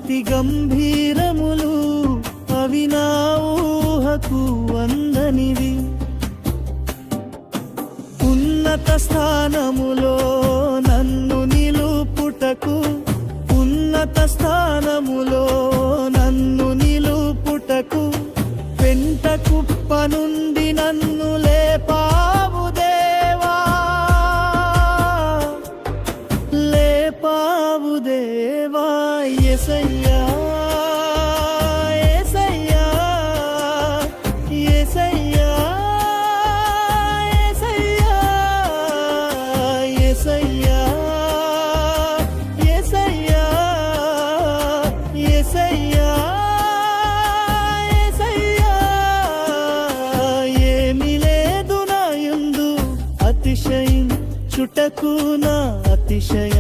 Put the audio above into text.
అతి గంభీరములు అవి నా ఊహకు అందనివి. ఉన్నత స్థానములో నన్ను నిలుపుటకు, ఉన్నత స్థానములో నన్ను నిలుపుటకు, పెంట కుప్ప నుండి నన్ను లేపావు దేవా, లేపావు దేవా. యేసయ్యా యేసయ్యా యేసయ్యా యేసయ్యా యేసయ్యా యేసయ్యా యేసయ్యా. ఏమీ లేదు నా యందు అతిశయించుటకు, నా అతిశయ